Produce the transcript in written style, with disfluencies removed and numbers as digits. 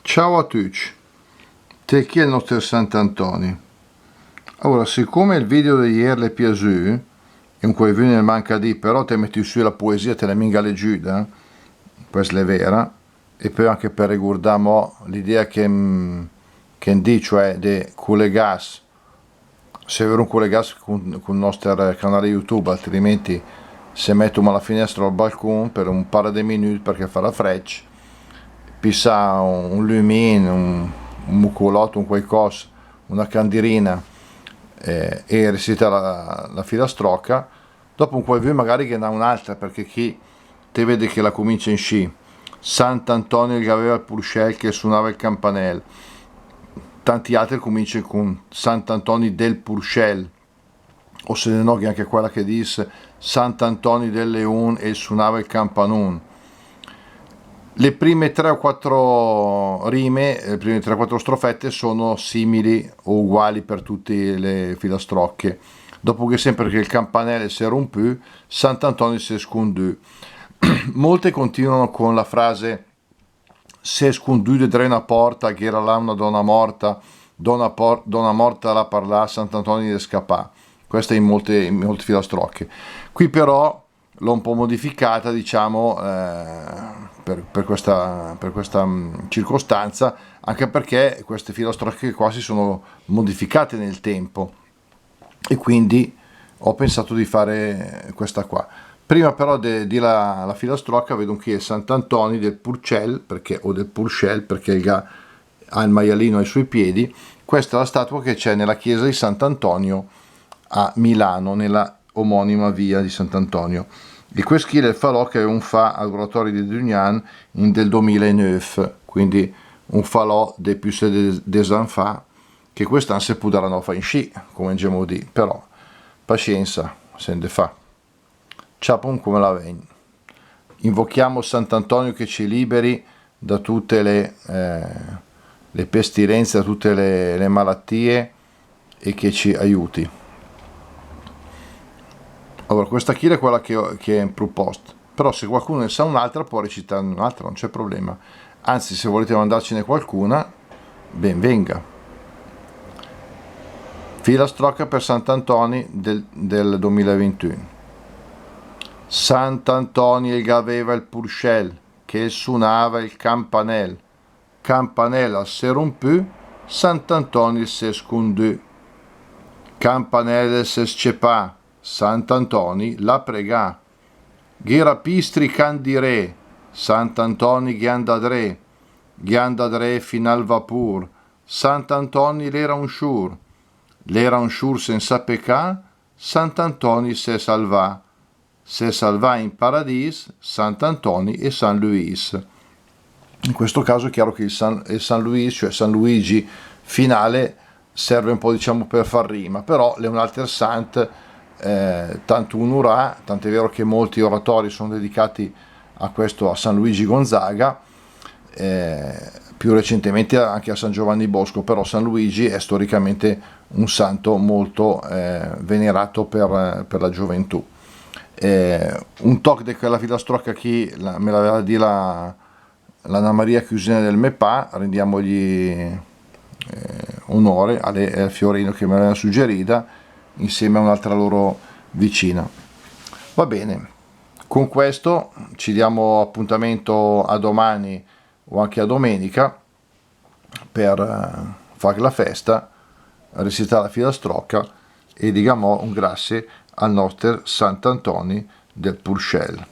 Ciao a tutti, te chi è il nostro Sant'Antonio? Allora, siccome il video di ieri le è piaciuto, e un po' ne manca di, però te metti su la poesia, te la minga leggiuda, questa è vera, e poi anche per ricordare l'idea che di, cioè di collegarsi, se è vero un collegarsi con il nostro canale YouTube, altrimenti se mettiamo alla finestra al balcone per un paio di minuti perché fa la freccia, pissa un lumino, un mucolotto, un qualcosa, una candirina e recita la filastrocca. Dopo un po' magari che ne ha un'altra, perché chi te vede che la comincia in sci. Sant'Antonio che aveva il Purcell che suonava il campanello, tanti altri cominciano con Sant'Antonio del Purcell, o se ne no che anche quella che disse Sant'Antonio del Leon e suonava il campanone. Le prime 3 o 4 rime, le prime 3 o 4 strofette sono simili o uguali per tutte le filastrocche. Dopo che sempre che il campanello si rompe, Sant'Antonio si scondù. Molte continuano con la frase se scondù de una porta, che era là una donna morta, donna morta la parlà, Sant'Antonio di scappà. Questa in molte filastrocche. Qui però l'ho un po' modificata, diciamo, per questa circostanza, anche perché queste filastrocche qua si sono modificate nel tempo e quindi ho pensato di fare questa qua. Prima però di la filastrocca vedo che è Sant'Antonio del Purcell, o del Purcell, perché ha il maialino ai suoi piedi. Questa è la statua che c'è nella chiesa di Sant'Antonio a Milano, nella omonima via di Sant'Antonio. E questo è il falò che è un fa al oratorio di Dugnan del 2009, quindi un falò dei più des enfants che quest'anno si potranno fare in sci, come diciamo di, però pazienza, se ne fa. Ciapon come la vegna. Invochiamo Sant'Antonio che ci liberi da tutte le pestilenze, da tutte le malattie e che ci aiuti. Allora, questa qui è quella che è in proposta, però se qualcuno ne sa un'altra può recitare un'altra, non c'è problema. Anzi, se volete mandarcene qualcuna, ben venga. Filastrocca per Sant'Antonio del 2021. Sant'Antonio che aveva il Purcell, che suonava il campanello. Campanella se rompù, Sant'Antonio se scondù. Campanelle se scepà, Sant'Antonio la pregà. Ghirapistri candire, Sant'Antonio ghiandadre fin al vapur, Sant'Antonio l'era un sciur senza peccà, Sant'Antonio se salvà in paradis, Sant'Antonio e San Luis. In questo caso è chiaro che il San Luis, cioè San Luigi finale, serve un po', diciamo, per far rima, però le un alter sant tanto un'ura, tant'è vero che molti oratori sono dedicati a questo, a San Luigi Gonzaga, più recentemente anche a San Giovanni Bosco, però San Luigi è storicamente un santo molto venerato per la gioventù. Un tocco di quella filastrocca qui me l'aveva di l'Anna Maria Chiusina del MEPA, rendiamogli onore a Fiorino che me l'aveva suggerita insieme a un'altra loro vicina. Va bene, con questo ci diamo appuntamento a domani o anche a domenica per fare la festa, recitare la filastrocca e diciamo un grazie al nostro Sant'Antonio del Purcell.